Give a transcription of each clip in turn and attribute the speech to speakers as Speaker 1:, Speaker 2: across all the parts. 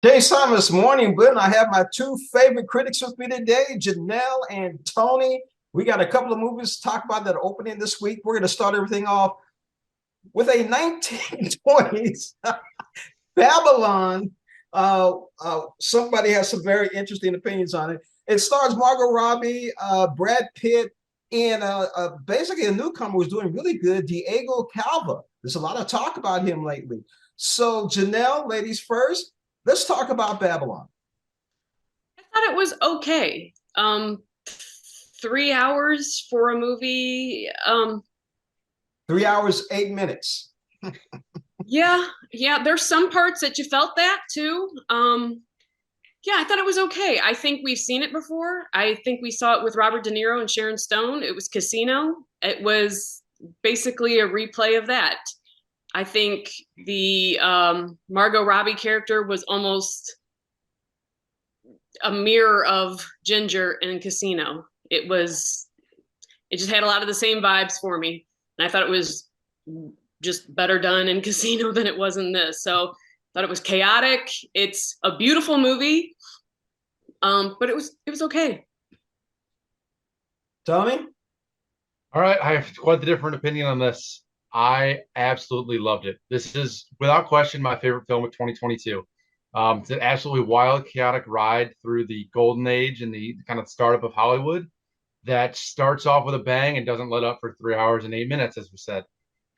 Speaker 1: Jay Simon, this morning, Glenn. I have my two favorite critics with me today, Janelle and Tony. We got a couple of movies to talk about that are opening this week. We're going to start everything off with a 1920s Babylon. Somebody has some very interesting opinions on it. It stars Margot Robbie, Brad Pitt, and basically a newcomer who's doing really good, Diego Calva. There's a lot of talk about him lately. So, Janelle, ladies first, let's talk about Babylon.
Speaker 2: I thought it was okay. 3 hours for a movie.
Speaker 1: 3 hours, 8 minutes.
Speaker 2: Yeah. There's some parts that you felt that too. Yeah, I thought it was okay. I think we've seen it before. I think we saw it with Robert De Niro and Sharon Stone. It was Casino. It was basically a replay of that. I think the Margot Robbie character was almost a mirror of Ginger in Casino. It just had a lot of the same vibes for me. And I thought it was just better done in Casino than it was in this. So I thought it was chaotic. It's a beautiful movie. But it was okay.
Speaker 1: Tony?
Speaker 3: All right, I have quite the different opinion on this. I absolutely loved it. This is without question my favorite film of 2022. It's an absolutely wild, chaotic ride through the golden age and the kind of startup of Hollywood that starts off with a bang and doesn't let up for 3 hours and 8 minutes, as we said.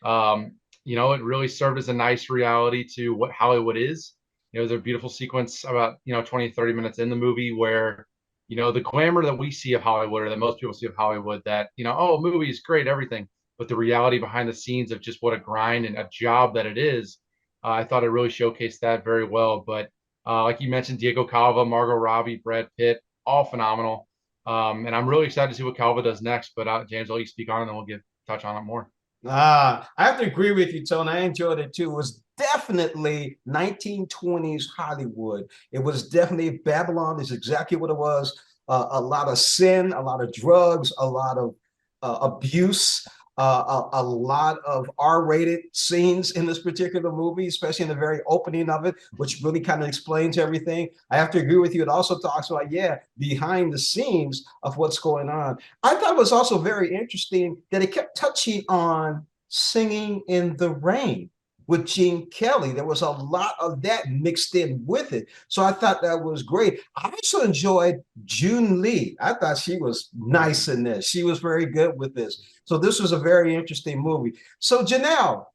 Speaker 3: It really served as a nice reality to what Hollywood is. There's a beautiful sequence about 20, 30 minutes in the movie where the glamour that we see of Hollywood or that most people see of Hollywood that, oh, a movie is great, everything. But the reality behind the scenes of just what a grind and a job that it is, I thought it really showcased that very well. But like you mentioned, Diego Calva, Margot Robbie, Brad Pitt, all phenomenal. And I'm really excited to see what Calva does next. But James, I'll let you speak on it and then we'll touch on it more.
Speaker 1: I have to agree with you, Tony. I enjoyed it too. It was definitely 1920s Hollywood. It was definitely Babylon, is exactly what it was. A lot of sin, a lot of drugs, a lot of abuse, a lot of R-rated scenes in this particular movie, especially in the very opening of it, which really kind of explains everything. I have to agree with you. It also talks about, yeah, behind the scenes of what's going on. I thought it was also very interesting that it kept touching on singing in the rain with Gene Kelly. There was a lot of that mixed in with it. So I thought that was great. I also enjoyed June Lee. I thought she was nice in this. She was very good with this. So this was a very interesting movie. So Janelle,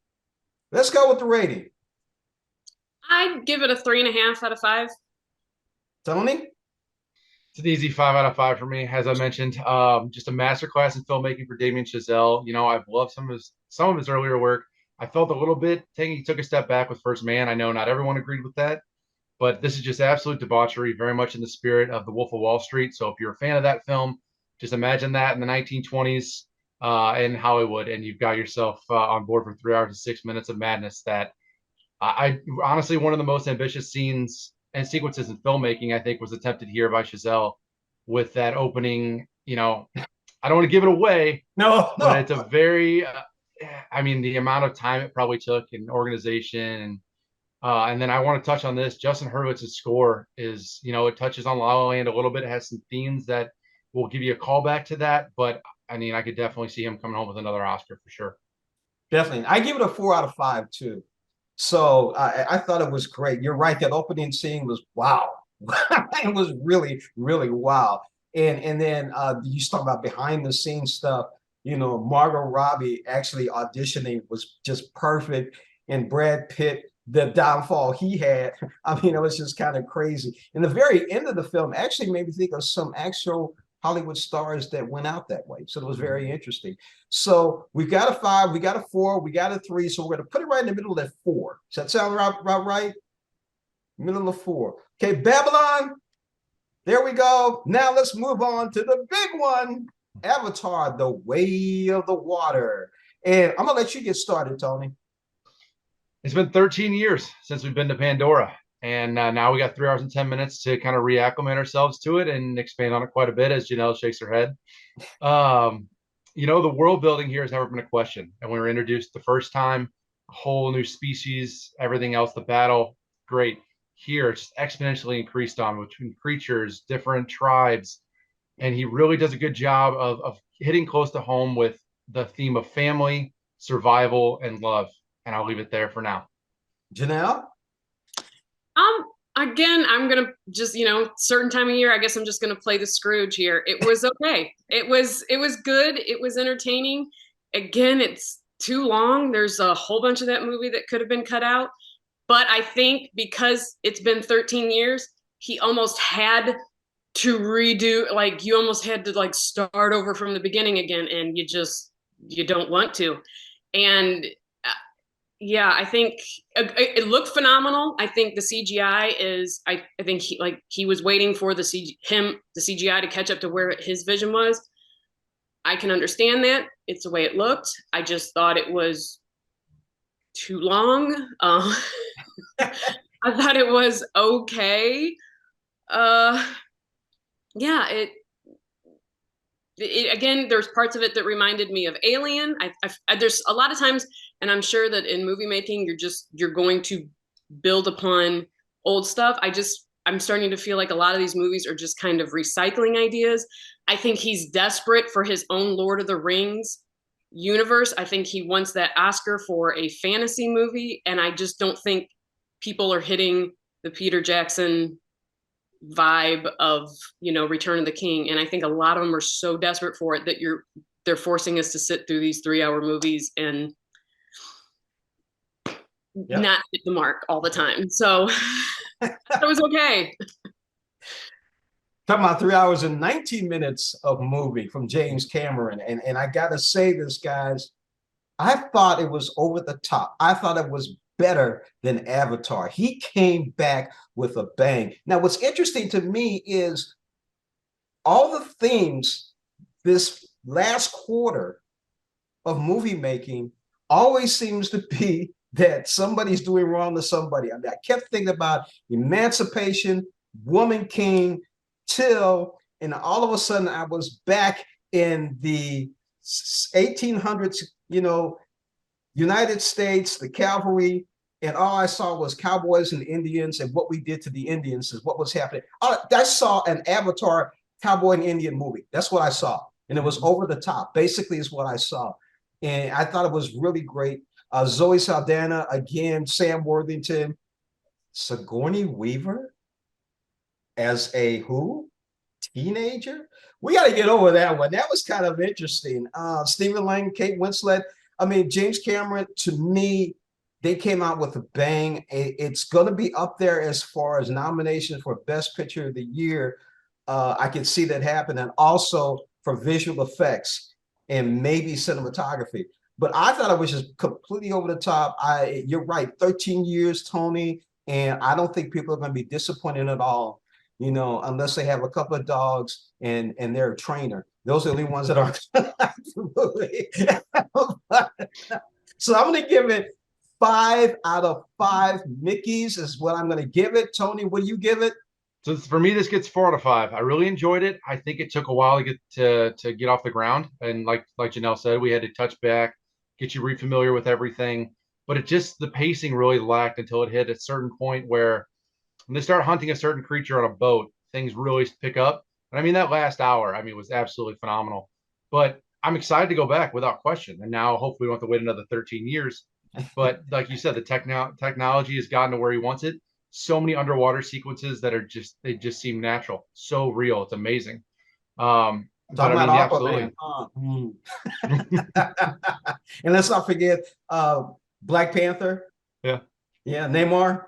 Speaker 1: let's go with the rating.
Speaker 2: I'd give it a 3.5 out of 5.
Speaker 1: Tony?
Speaker 3: It's an easy 5 out of 5 for me, as I mentioned. Just a masterclass in filmmaking for Damien Chazelle. I've loved some of his earlier work. I felt a little bit he took a step back with First Man. I know not everyone agreed with that, but this is just absolute debauchery, very much in the spirit of The Wolf of Wall Street. So if you're a fan of that film, just imagine that in the 1920s in Hollywood, and you've got yourself on board for 3 hours and 6 minutes of madness. That I honestly, one of the most ambitious scenes and sequences in filmmaking, I think, was attempted here by Chazelle with that opening. I don't want to give it away,
Speaker 1: No,
Speaker 3: but
Speaker 1: no.
Speaker 3: it's a very, I mean, the amount of time it probably took and organization. And then I want to touch on this. Justin Hurwitz's score is, it touches on La La Land a little bit. It has some themes that will give you a callback to that. But I mean, I could definitely see him coming home with another Oscar for sure.
Speaker 1: Definitely. I give it a 4 out of 5 too. So I thought it was great. You're right. That opening scene was wow. It was really, really wow. And then you talk about behind the scenes stuff. Margot Robbie actually auditioning was just perfect. And Brad Pitt, the downfall he had, I mean, it was just kind of crazy. And the very end of the film actually made me think of some actual Hollywood stars that went out that way. So it was very interesting. So we've got a 5, we got a 4, we got a 3. So we're going to put it right in the middle of that 4. Does that sound right? Middle of 4. Okay, Babylon. There we go. Now let's move on to the big one, Avatar, The Way of the Water. And I'm going to let you get started, Tony.
Speaker 3: It's been 13 years since we've been to Pandora. And now we got 3 hours and 10 minutes to kind of reacclimate ourselves to it and expand on it quite a bit as Janelle shakes her head. The world building here has never been a question. And we were introduced the first time, a whole new species, everything else, the battle, great. here it's exponentially increased on between creatures, different tribes, and he really does a good job of hitting close to home with the theme of family, survival, and love. And I'll leave it there for now.
Speaker 1: Janelle?
Speaker 2: Um, Again, I'm gonna just, certain time of year, I guess I'm just gonna play the Scrooge here. It was okay. It was good. It was entertaining. Again, it's too long. There's a whole bunch of that movie that could have been cut out. But I think because it's been 13 years, he almost had to redo, like you almost had to like start over from the beginning again, and you don't want to. And yeah, I think it looked phenomenal. I think the CGI is. I think he was waiting for the CGI to catch up to where his vision was. I can understand that. It's the way it looked. I just thought it was too long. I thought it was okay. Uh, yeah, it again. There's parts of it that reminded me of Alien. There's a lot of times, and I'm sure that in movie making, you're going to build upon old stuff. I'm starting to feel like a lot of these movies are just kind of recycling ideas. I think he's desperate for his own Lord of the Rings universe. I think he wants that Oscar for a fantasy movie, and I just don't think people are hitting the Peter Jackson vibe of Return of the King. And I think a lot of them are so desperate for it that they're forcing us to sit through these 3-hour movies and not hit the mark all the time. So it was okay.
Speaker 1: Talking about 3 hours and 19 minutes of movie from James Cameron. And I gotta say this, guys, I thought it was over the top. I thought it was better than Avatar. He came back with a bang. Now, what's interesting to me is all the themes this last quarter of movie making always seems to be that somebody's doing wrong to somebody. I mean, I kept thinking about emancipation, woman king, till, and all of a sudden I was back in the 1800s, United States, the cavalry, and all I saw was cowboys and Indians, and what we did to the Indians is what was happening. I saw an Avatar cowboy and Indian movie. That's what I saw. And it was over the top, basically, is what I saw. And I thought it was really great. Zoe Saldana, again, Sam Worthington, Sigourney Weaver as a who? Teenager? We got to get over that one. That was kind of interesting. Stephen Lang, Kate Winslet. I mean, James Cameron, to me, they came out with a bang. It's going to be up there as far as nominations for Best Picture of the Year. I can see that happen. And also for visual effects and maybe cinematography. But I thought it was just completely over the top. You're right, 13 years, Tony, and I don't think people are going to be disappointed at all, unless they have a couple of dogs and they're a trainer. Those are the only ones that are So I'm going to give it 5 out of 5 Mickeys is what I'm going to give it. Tony, what do you give it?
Speaker 3: So for me, this gets 4 out of 5. I really enjoyed it. I think it took a while to get off the ground, and like Janelle said, we had to touch back, get you refamiliar with everything. But the pacing really lacked until it hit a certain point where when they start hunting a certain creature on a boat, things really pick up. And I mean, that last hour, was absolutely phenomenal. But I'm excited to go back without question. And now hopefully we won't have to wait another 13 years. But like you said, the technology has gotten to where he wants it. So many underwater sequences that they just seem natural, so real. It's amazing.
Speaker 1: Talking about absolutely. And let's not forget Black Panther.
Speaker 3: Yeah.
Speaker 1: Namor.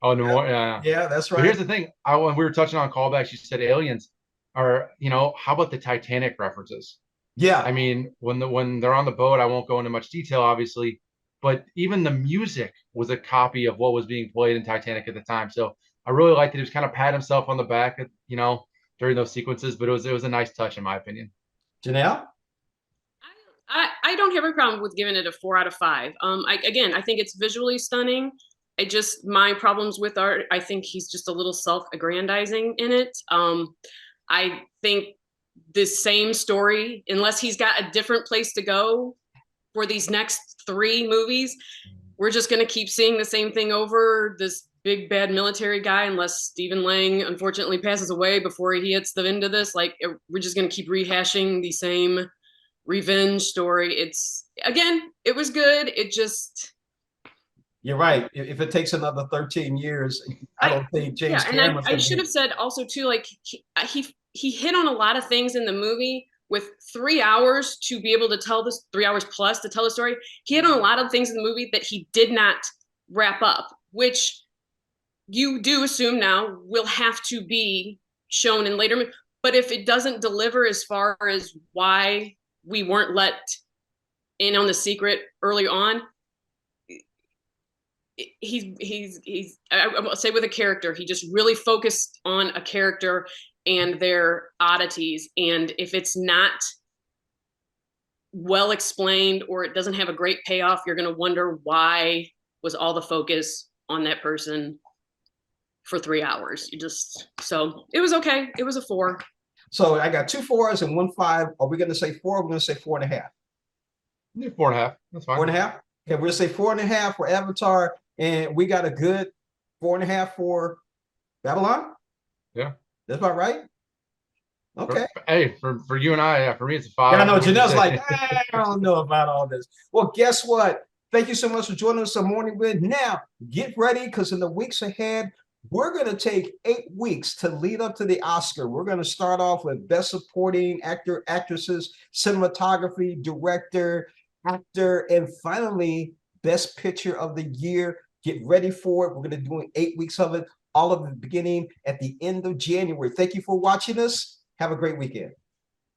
Speaker 3: Oh, Namor.
Speaker 1: Yeah, that's right.
Speaker 3: But here's the thing. When we were touching on callbacks, you said aliens are. How about the Titanic references?
Speaker 1: Yeah.
Speaker 3: I mean, when they're on the boat, I won't go into much detail, obviously, but even the music was a copy of what was being played in Titanic at the time. So I really liked it. He was kind of pat himself on the back, during those sequences, but it was a nice touch in my opinion.
Speaker 1: Janelle?
Speaker 2: I don't have a problem with giving it a 4 out of 5. I think it's visually stunning. My problems with art, I think he's just a little self-aggrandizing in it. I think the same story, unless he's got a different place to go for these next 3 movies, we're just going to keep seeing the same thing over. This big bad military guy unless Stephen Lang unfortunately passes away before he hits the end of this. Like we're just gonna keep rehashing the same revenge story. It's again, it was good. It just
Speaker 1: You're right. If it takes another 13 years, I don't think James
Speaker 2: and
Speaker 1: Cameron's
Speaker 2: I
Speaker 1: gonna
Speaker 2: should
Speaker 1: be.
Speaker 2: have said also too, like he hit on a lot of things in the movie with 3 hours to be able to tell this 3 hours plus to tell the story. He hit on a lot of things in the movie that he did not wrap up, which you do assume now will have to be shown in later. But if it doesn't deliver as far as why we weren't let in on the secret early on, he's I'll say with a character, he just really focused on a character and their oddities. And if it's not well explained or it doesn't have a great payoff, you're going to wonder why was all the focus on that person for 3 hours. You just, so it was okay. It was a 4.
Speaker 1: So I got 2 4s and 1 5. Are we gonna say 4? We're gonna say 4.5.
Speaker 3: 4.5. That's fine.
Speaker 1: 4.5. Okay, we're gonna say 4.5 for Avatar, and we got a good 4.5 for Babylon.
Speaker 3: Yeah,
Speaker 1: that's about right. Okay.
Speaker 3: Hey, for you and I, yeah, for me it's a 5.
Speaker 1: Yeah, I know Janelle's like, I don't know about all this. Well, guess what? Thank you so much for joining us on Morning Wind. Now, get ready because in the weeks ahead, we're going to take 8 weeks to lead up to the Oscar. We're going to start off with Best Supporting Actor, Actresses, Cinematography, Director, Actor, and finally, Best Picture of the Year. Get ready for it. We're going to do 8 weeks of it, all of the beginning at the end of January. Thank you for watching us. Have a great weekend.